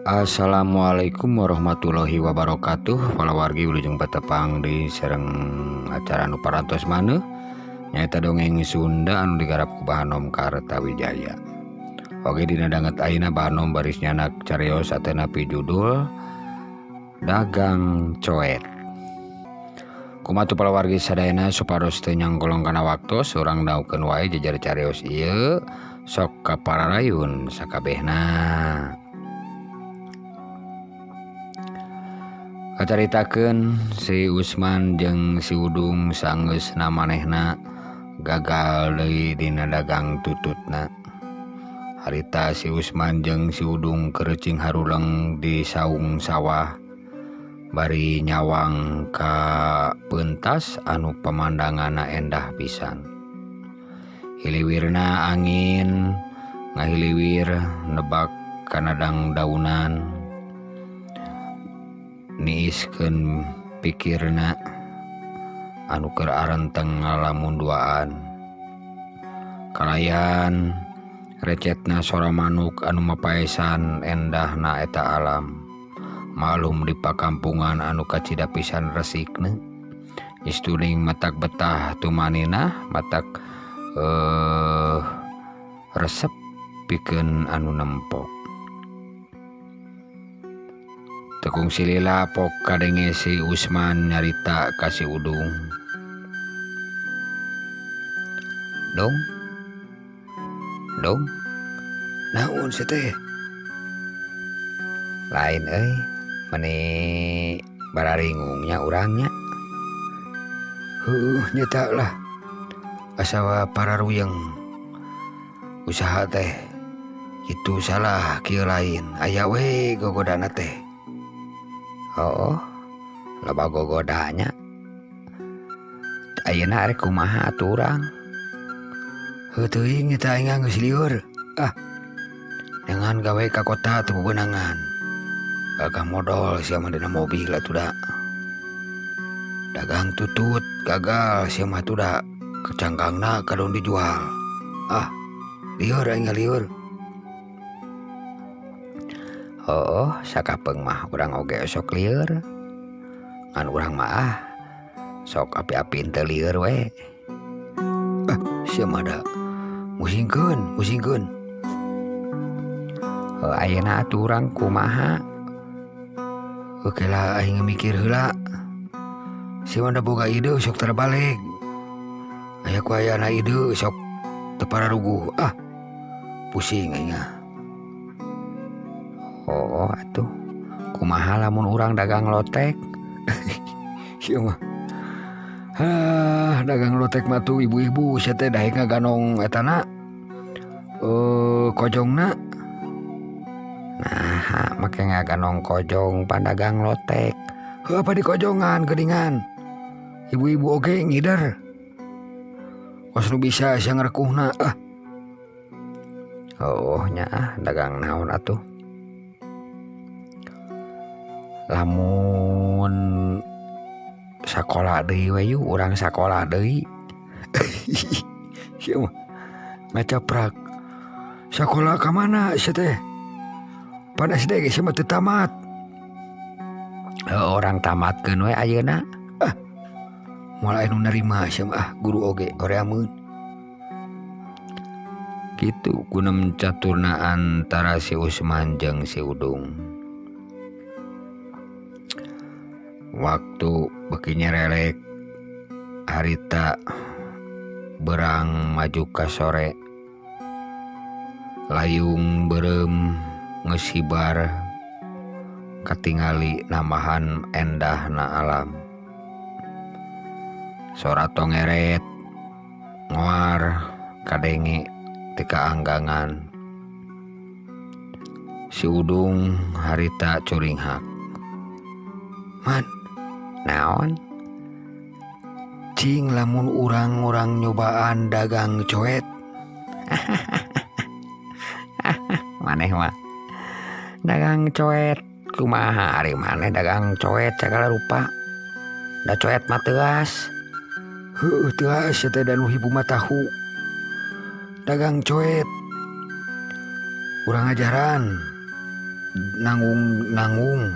Assalamualaikum warahmatullahi wabarakatuh. Para wargi wilujeng patepang di sareng acara anu parantos maneh nyaeta dongeng Sunda anu digarap ku Bahanom Kartawijaya. Oge dina danget ayeuna Bahanom baris nyanak cariyos sateuna pijudul Dagang Coet. Kumatu para wargi sadayana supados teu nyanggolong kana waktos urang naukeun wae jejer cariyos ieu sok kapararayun sakabehna. Kacaritakeun si Usman jeung si Udung saenggeusna manehna gagal deui dina dagang tututna. Harita si Usman jeung si Udung keur cing haruleng di saung sawah bari nyawang ka peuntas anu pemandanganna endah pisan. Hiliwirna angin ngahiliwir nebak kana dang-daunan niiskeun pikirna anu keur arenteng ngalamun duaan. Kalayan recetna sora manuk anu mapaesan endahna eta alam. Malum di pakampungan anu kacida pisan resikna. Istuning matak betah tumanina matak resep pikeun anu nempok. Tekung silila pok kadenge si Usman nyarita ka si Udung. Dong, naon si teh? Lain meni bararingungnya urangnya. Nyata lah. Asawa pararuyeng usaha teh. Itu salah kieu lain. Aya we gogodana teh. Oh, loba gogodanya. Ayeuna arek kumaha atuh urang? Heuh teuing eta aing geus lieur. Dengan gawe ka kota teu beunangan. Gagah modal sia mah dina mobil atuh da. Dagang tutut gagal sia mah atuh da. Kecangkangna kadon dijual. Lieur aing lieur. Oh, sakapeung mah urang oge sok lieur. Ngan urang mah sok api-api teu lieur we. Sia mah da musingkeun. Ayeuna atuh urang kumaha? Oke lah aing mikir heula. Sia mah da boga ide sok terbalik. Aya ku ayana ide sok teu pararuguh. Pusing aing. Oh atuh kumaha lamun urang dagang lotek? Sia mah dagang lotek mah tuh ibu-ibu sia teh daek ngaganong etana kojongna. Nah, make ngaganong kojong pandagang lotek. Apa di kojongan geuningan? Ibu-ibu oge ngider. Kos nu bisa sia ngarekuhna. Oh nya dagang naon atuh? Lamun sakola deui we yu urang sakola deui. Sia mah ngacaprak. Sakola ka mana sia teh? Pan SD ge sia mah teu tamat. Orang tamatkeun we ayeuna. Moal anu narima sia mah guru oge horeameun. Kitu kunem caturna antara si Usman jeung si Udung. Waktu beki nyerelek harita berang maju ka sore. Layung beureum ngesibar katingali namahan endahna alam. Sora tongeret ngoar kadenge ti kaanggangan. Si Udung harita curinghak. Man, naon? Cing lamun urang nyobaan dagang coet. Maneh mah dagang coet kumaha ari maneh dagang coet segala rupa. Da coet mah teuas. Teuas teh dan hibu mah tahu. Dagang coet urang ajaran nanggung.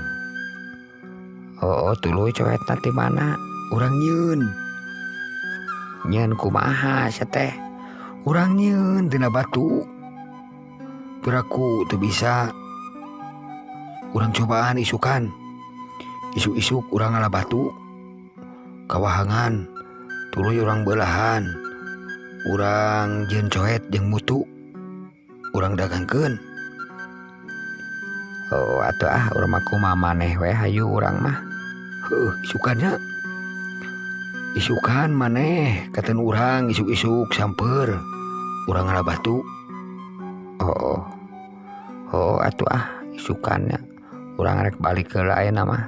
Oh tuluy coet nanti mana urang nyeun kumaha teh urang nyeun tina batu piraku teu bisa urang cobaan isukan isuk urang ngalah batu kawahangan tuluy urang beulahan urang jeung coet jeung mutu urang dagangkeun. Oh atuh urang mah kumaha maneh we hayu urang mah isukannya isukan maneh katen urang isuk samper urang ngalah batu. Oh atuh isukannya urang rek balik ke lain mah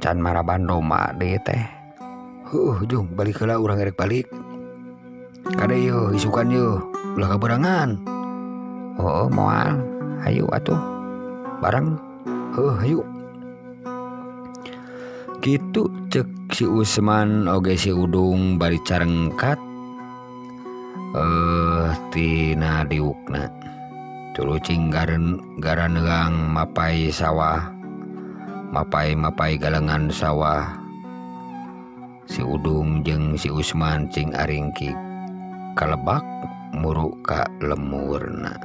can maraban domba deui teh. Jung balik heula urang rek balik kade yeuh isukan yeuh ulah kaberangan. Moal hayu atuh bareng hayu gitu cek si Usman oge si Udung bari carengkat tina diukna tuluy cing garaneang mapai sawah mapai galengan sawah. Si Udung jeung si Usman cing aringki kalebak muru ka lemurna.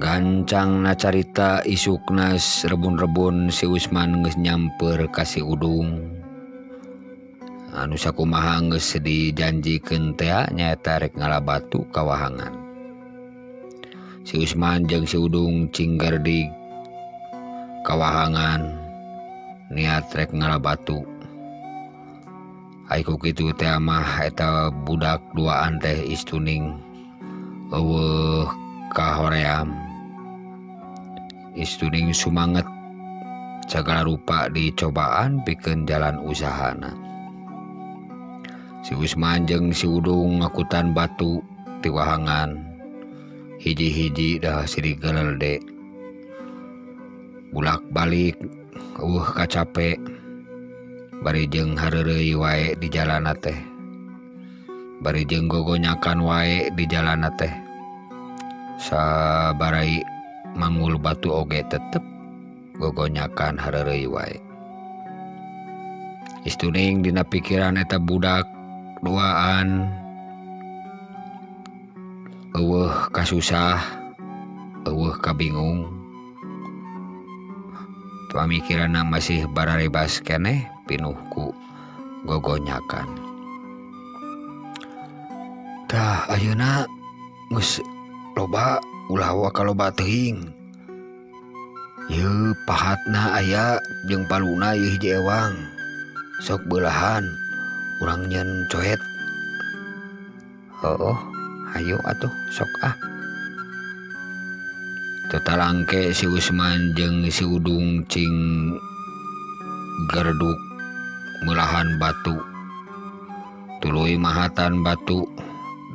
Gancangna carita isukna rebun-rebun si Usman geus nyamper ka si Udung. Anu sakumaha geus dijanjikeun teh nyaeta rek ngalah batu kawahangan. Si Usman jeung si Udung cing gardig kawahangan niat rek ngalah batu. Ai ku kitu teh mah eta budak duaan teh istuning eueuh ka hoream. Istuning sumanget segala rupa dicobaan pikeun jalan usahana. Si Usman jeung si Udung ngakutan batu ti wahangan hiji-hiji dah siri gelelde. Bulak balik kacape bari jeung hareureuy wae di jalana teh. Bari jeung gogonyakan wae di jalana teh. Sabarai mangul batu oge tetep gogonyakan hareureuy wae. Istuning dina pikiran eta budak duaan eueuh kasusah eueuh kabingung. Pamikiranna masih bararebas keneh pinuh ku gogonyakan. Tah ayeuna geus loba ulah kaloba teuing. Yeuh pahatna aya jeung paluna yeuh hiji ewang. Sok beulahan urang nyeun coet. Hayu atuh sok Tetalangke si Usman jeung si Udung cing gerduk meulahan batu. Tuluy mahatan batu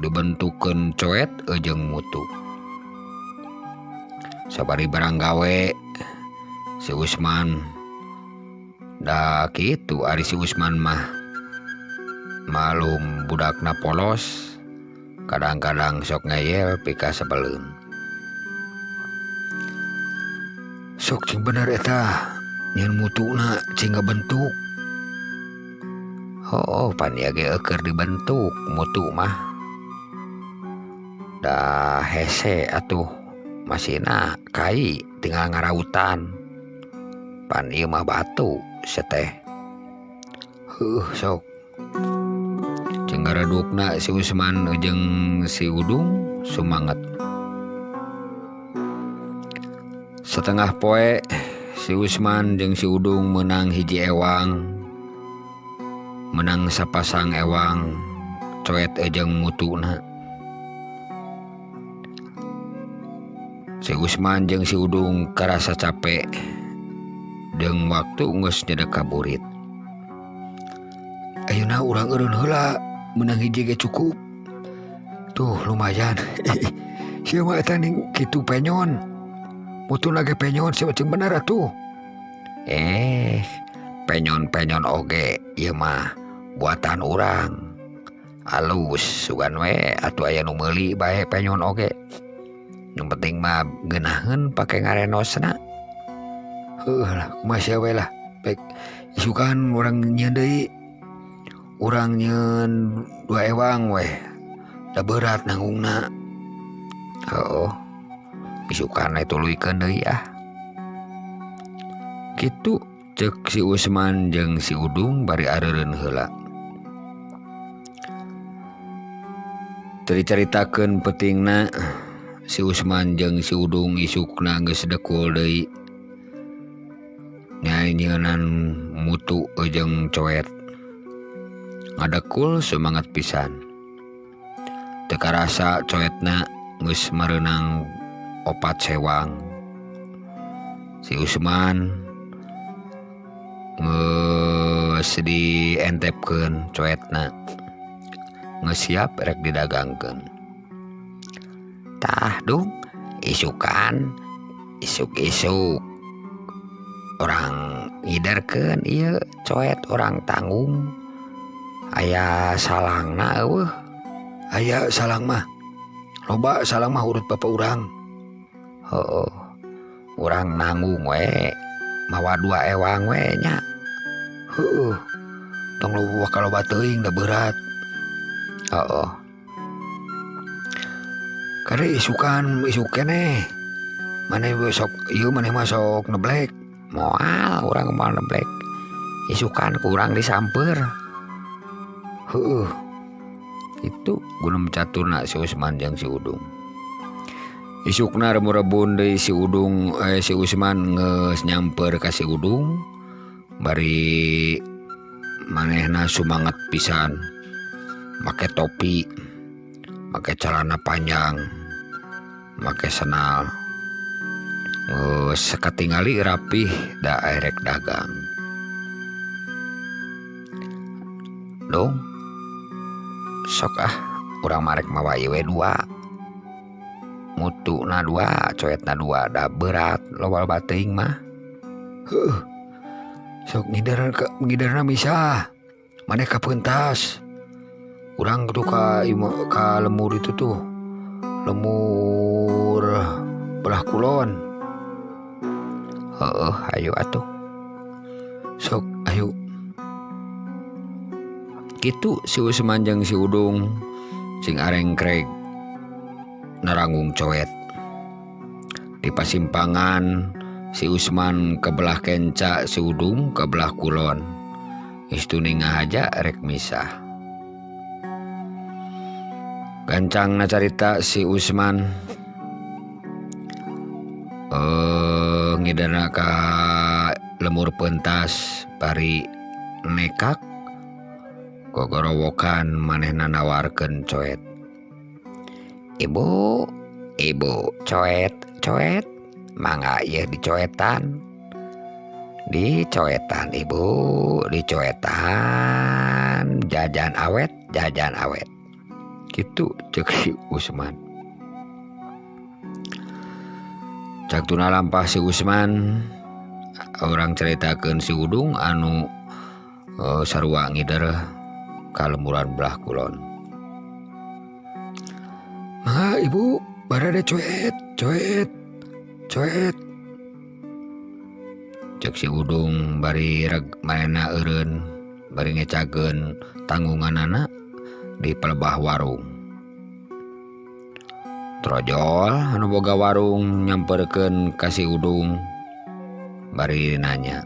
dibentukeun coet jeung mutu. Sabari barang gawe si Usman da kitu ari si Usman mah malum budakna polos kadang-kadang sok ngeyel pika sebeleun. Sok cing bener eta nyeun mutuna cing ngabentuk. Pan ieu ge keur dibentuk mutu mah. Da hese atuh masina kai tinggal ngarautan. Pan ieu mah batu seteh. Sok cing garedukna si Usman jeung si Udung sumanget. Setengah poe si Usman jeung si Udung menang hiji ewang, menang sapasang ewang coet jeung mutuna. Si Usman jeung si Udung karasa capek jeung waktu geus nyedek ka burit. Ayeuna urang eureun heula menang hiji ge cukup. Tuh lumayan. Sieu mah eta ning kitu penyon. Mutuna ge penyon sia cing bener atuh. Penyon-penyon oge ieu mah buatan urang. Alus sugan we atuh aya nu meuli bae penyon oge. yang penting mah geunaheun pake ngarenosna. Lah kumaha we lah baik isukan urang nyieun deui. Urang nyieun 2 ewang we da berat nanggungna. Isukan tuluykeun deui Kitu cek si Usman jeung si Udung bari areureun heula. Teu dicaritakeun peutingna si Usman jeung si Udung isukna geus dekul deui. Nyai nyeunan mutu jeung coet. Ngadekul semangat pisan. Teu karasa coetna geus mareunang 4 sewang. Si Usman geus dientepkeun coetna. Geus siap rek didagangkeun. Tah Dung, isukan isuk-isuk. Orang ngiderkeun ieu coet orang tanggung. Aya salangna eueuh. Aya salang mah. Loba salang mah urut bapak urang. Urang nanggung we. Mawa 2 ewang we nya. Tong loba kaloba teuing da berat. Kade isukan isuk keneh. Maneh besok ieu maneh mah sok neblek. Moal urang moal neblek. Isukan ku urang disamper. Itu gunung caturna si Usman jeung si Udung. Isukna remu-rebun deui si Usman geus nyamper ka si Udung. Bari manehna sumanget pisan. Make topi, make celana panjang, make sendal. Geus sakatingali rapih da erek dagang. Dong, sok urang marek mawa ieu 2. Mutuna 2, coetna 2, da berat loba teuing mah. Sok ngiderna misah. Maneh kapeuntas. Urang kudu ka lemur itu tuh. Lemur belah kulon. Ayo atuh. Sok ayo. Kitu si Usman jeung si Udung sing arengkreg naranggung coet. Di pasimpangan si Usman ke belah kenca, si Udung ke belah kulon. Istuni ngahaja rek misah. Gancangna carita si Usman ngidana ka lemur pentas bari nekak gogorowokan manehna nawarkeun coet. Ibu, coet, mangga ieu dicoetan. Dicoetan ibu, dicoetan, jajan awet. Kitu cek si Usman. Cak tuna lampah si Usman, orang ceritakeun si Udung anu sarua ngider ka lemuran belah kulon. Mangga ibu, barada coet. Cek si Udung bari manehna eureun bari ngecakeun tanggunganana di pelebah warung. Trojol anu boga warung nyamperkeun ka si Udung bari nanya.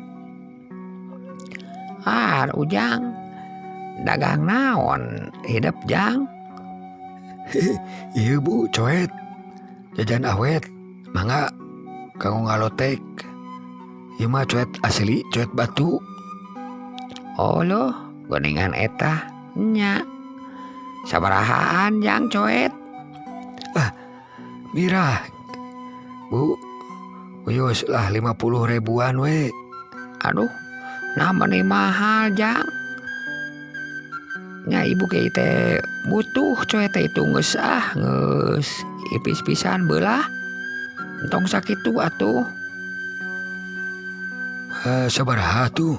Ujang, dagang naon hidup Jang? Iya bu, coet, jajan awet, mangga kanggo ngalotek. Ieu mah coet asli, coet batu. Oh loh, goningan eta nya. Sabarahaan Jang coet? Mira, bu, uyus lah 50 ribuan we. Aduh, namanya mahal Jang. Nya ibu kayak teh butuh coet itu geus ipis-pisan belah. Entong sakitu atuh. Sabaraha tuh?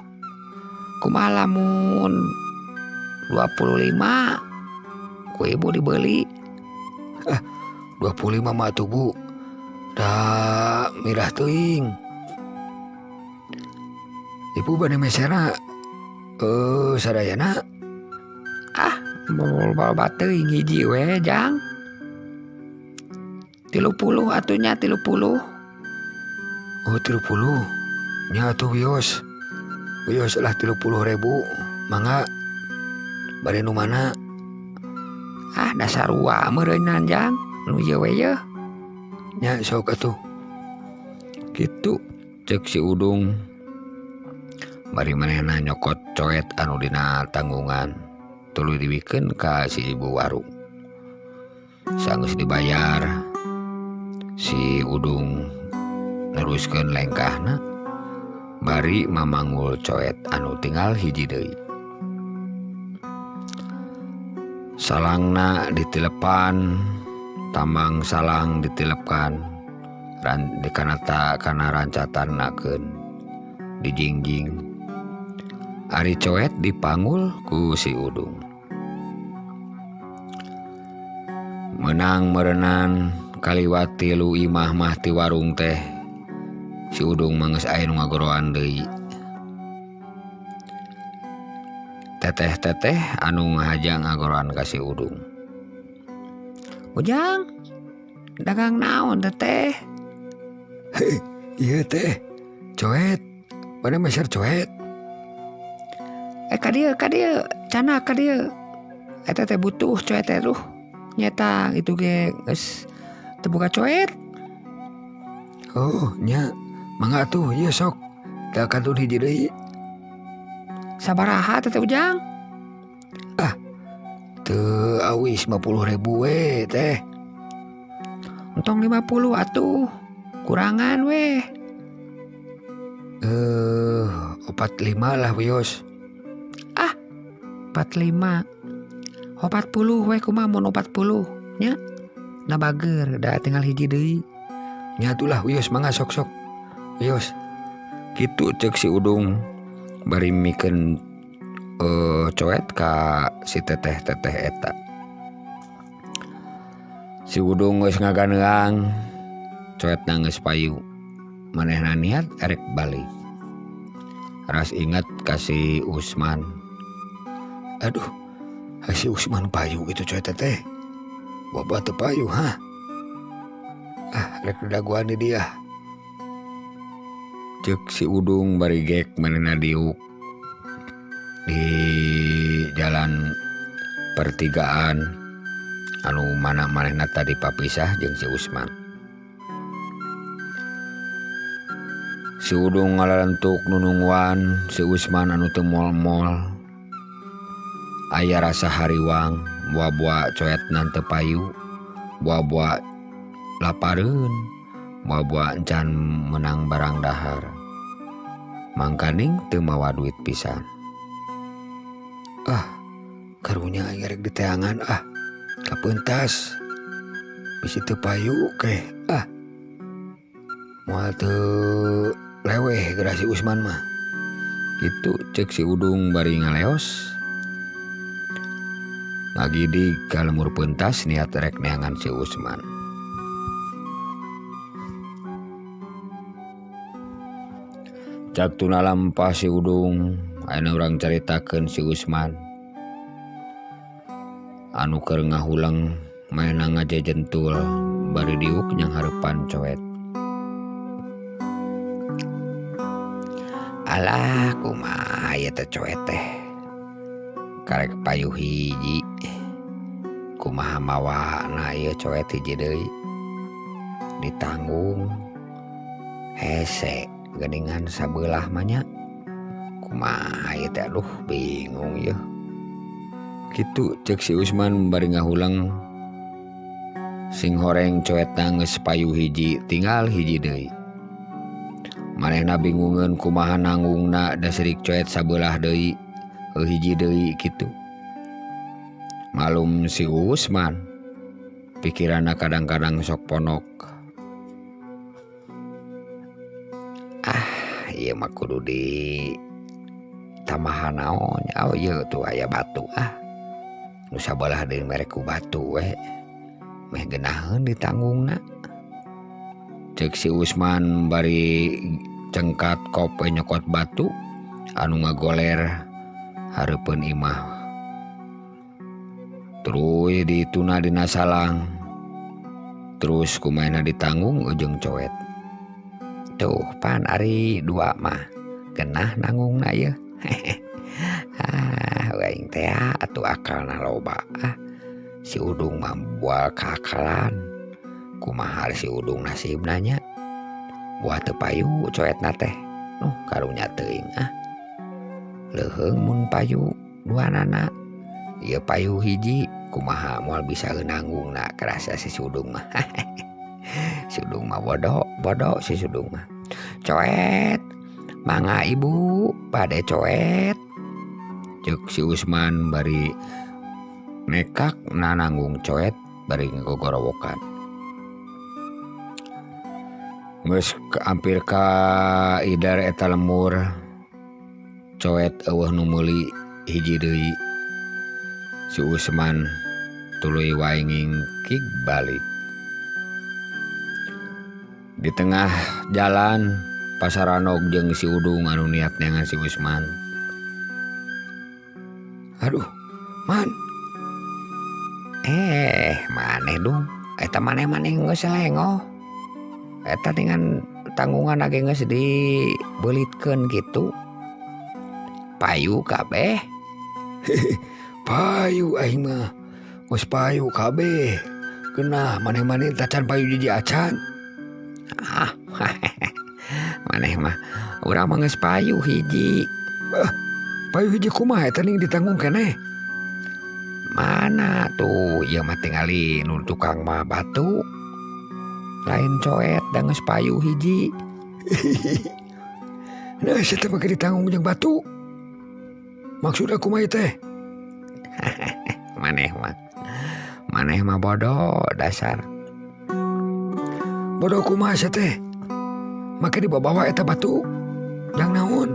Kumaha lamun 25 ku ibu dibeli. 25 mah tuh bu, Da mirah teuing. Ibu bade mesera sadayana. Bol bateuing hiji we jang. 30 atunya 30. Oh 30. Nya atuh wios. Wios lah 30.000. Mangga. Bade nu mana? Dasar wa meureunan jang. Nu ieu we yeuh. Nya sok atuh. Kitu cek si Udung. Bari manehna nyokot coet anu dina tanggungan. Tuluy diwikeun ka si ibu warung. Sanggeus dibayar, si Udung neruskeun lengkahna. Bari mamanggul coet anu tinggal hiji deui. Salangna ditilepan, tambang salang ditilepkan, kana rancatannakeun dijingjing. Ari coet dipanggul ku si Udung. Menang merenan kaliwat 3 imah mah ti warung teh. Si Udung manggeus aya nu ngagoroan deui. Teteh-teteh anu ngahajang ngagoroan ka si Udung. Ujang, dagang naon teteh? Iya teh, coet. Bade meser coet. Ka dieu, cana ka dieu. Eta teh butuh coet teh duh. Nyata itu ge geus teu boga coet. Oh, nya. Mangga atuh, ieu sok. Da kantun hiji deui. Sabaraha teh Ujang? Teu awis 50.000 we teh. Entong 50 atuh. Kurangan we. 45 lah wios. 45. 40 we kumaha mun 40 nya. Da bager, da tinggal hiji deui. Nya atuh lah wios mangga sok-sok. Wios. Kitu cek si Udung bari mikeun coet ka si teteh-teteh eta. Si Udung geus ngaganeang coetna geus payu. Manehna niat erek balik. Ras ingat ka si Usman. Aduh, si Usman payu gitu coet teh. Boba teu payu ha. Rek daguan di dia. Cek si Udung bari gek manehna diuk di jalan pertigaan anu mana manehna tadi papisah jeung si Usman. Si Udung ngalalentuk nunungwan si Usman anu teu mol-mol. Aya rasa hariwang, buah-buah coetna teu payu, buah-buah lapareun, buah-buah encan menang barang dahar. Mangkaning teu mawa duit pisan. Karunya ngerek di teangan kapentas. Bisi teu payu keh. Moal teu leweh geura si Usman mah. Kitu cek si Udung bari ngaleos. Ngagidig ka lemur pentas niat rek neangan si Usman. Cak tuna lampah si Udung aya urang caritakeun si Usman. Anu keur ngahulang maena ngajejentul bari diuk nyang hareupan coet. Alah kumaha ieu teh coet teh. Karek payu hiji. Kumaha mawana ieu coet hiji deui. Ditanggung. Hese geuningan sabelah mah nya. Kumaha ieu teh aduh bingung ieu. Kitu cek si Usman bari ngahulang. Sing horeng coetna geus payu hiji tinggal hiji deui. Manehna bingungeun kumaha nanggungna da sirik coet sabelah deui. Hiji deui kitu. Malum si Usman pikiranna kadang-kadang sok ponok. Ieu mah kudu di tamahan naon. Ieu tuh aya batu nu sabelah deui mere ku batu we. Meh geunaheun ditanggungna. Cek si Usman bari cengkat kope nyokot batu anu ngagoler hareupeun imah. Terus dituna dina salang. Terus kumaina ditanggung ujung coet. Tuh pan ari dua mah genah nanggungna ye. Aing teh atuh akalna loba. Si Udung mah bual kaakalan. Kumaha si Udung nasibna nya. Buah teu payu coetna teh. Karunya teuing Leuheung mun payu duanana. Ieu payu hiji kumaha moal bisa nangungna kerasa si Udung mah. Si Udung mah bodoh si Udung mah. Coet, mangga ibu pade coet. Cek si Usman bari nekak nanggung coet bari ngegorowokan. Geus hampir ka idar eta lemur. Coet eueuh nu meuli hiji deui. Si Usman tuluy wae ngingkig balik. Di tengah jalan Pasaranog jeung si Udung anu niat nengan si Usman. Aduh, man. Maneh dong. Eta maneh geus lengoh. Eta dengan tanggungan lagi geus dibeulitkeun kitu. Payu kabeh. Payu aing mah. Geus payu kabeh. Genah maneh-maneh tacan payu jiji acan. Maneh mah urang mah geus payu hiji. Payu hiji kumaha eta ning ditanggung keneh? Mana tuh ieu mah tingali nu tukang mah batu. Lain coet da geus payu hiji. Nah, saya teh make ditanggung jeung batu. Maksud aku mah teh. Maneh mah bodoh dasar. Bodoh kumaha sia teh? Make dibawa eta batu. Yang naon?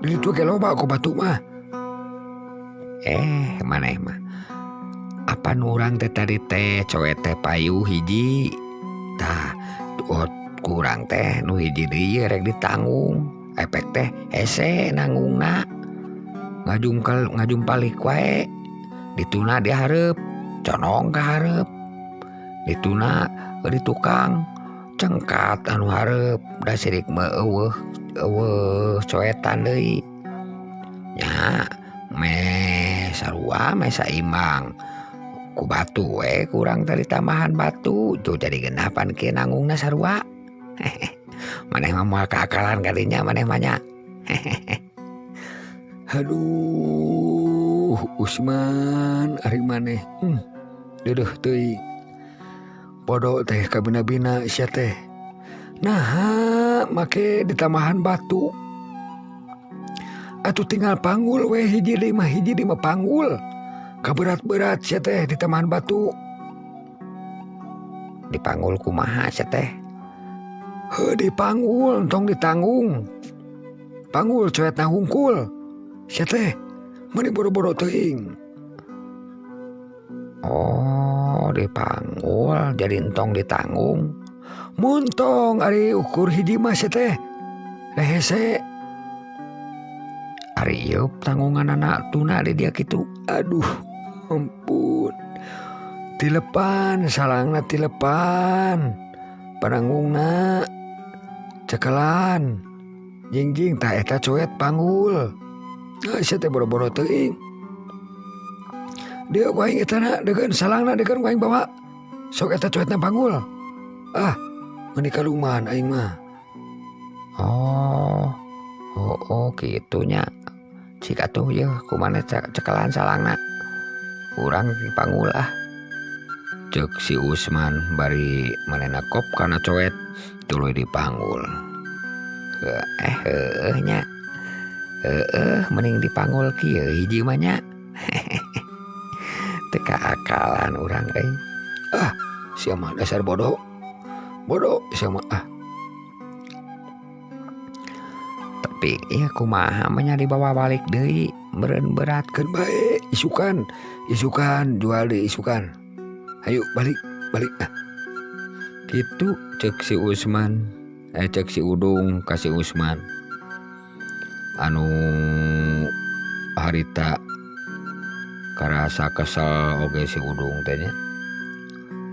Di ditu ge loba aku batu mah. Maneh mah. Apa nu urang teh tadi teh coet teh payu hiji. Tah, kurang teh nu hiji deui rek ditanggung. Efek teh hese nanggungna. Ngajumpalik wae. Dituna di hareup, conong ka hareup. Dituna di tukang cengkat anu hareup da sirik mah eueuh coetan deui. Nya sarua saimbang. Ku batu we kurang tadi tambahan batu tuh jadi genapan ke nanggungna sarua. Maneh mah moal kaakalan kadinya maneh mah nya. Aduh, Usman ari maneh. Duduh teuing. Bodoh teh kabina-bina sia teh. Nah, make ditambahan batu. Atuh tinggal panggul we hiji deui mah panggul. Kaberat-berat sia teh ditambahan batu. Dipanggul kumaha sia teh? Dipanggul tong ditanggung. Panggul coetna hungkul. Sia teh meni boro-boro teuing. Oh, dipanggul jadi entong ditanggung. Muntong ari ukur hiji mah sia teh. Hese. Ari ieu tanggungan anak tuna di dia kitu. Aduh, ampun. Tilepan salangna tilepan. Pananggungna cekelan. Jingjing tah eta coet panggul. Sia teh boro-boro teuing. Dia waing etana deukeun salangna deukeun waing bawa. Sok eta coetna panggul. Meni kaluman aing mah. Oh kitunya. Cik atuh ye kumaneh cekelan salangna. Urang dipanggul Cek si Usman bari manehna kop kana coet tuluy dipanggul. Nya. Mending dipanggul kieu hiji mah nya. Teu kaakalan urang euy. Sia mah dasar bodoh. Bodoh sia mah Tapi ya kumaha mah nya dibawa balik deui meureun beratkeun bae isukan jual deui isukan. Hayu balik Kitu cek si Usman cek si Udung kasih Usman anu harita karasa kesel oge si Udung teh nya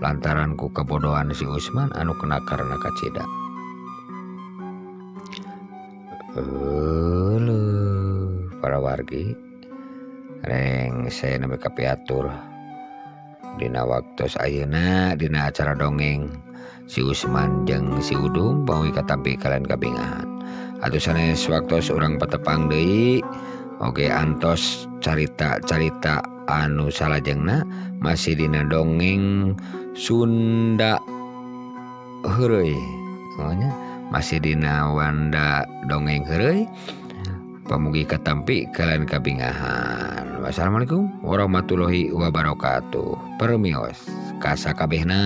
lantaran ku kebodohan si Usman anu kena karena kacida. Para wargi reng saya nabi kapiatur dina waktos ayeuna dina acara dongeng si Usman jeung si Udung pawi katampi kalian kabingahan atuh sanes waktos urang patepang deui oge antos carita-carita anu salajengna masih dina dongeng Sunda heureuy masih dina wanda dongeng heureuy pamugi katampi kalian kabingahan. Wassalamualaikum warahmatullahi wabarakatuh. Permios kasakabehna.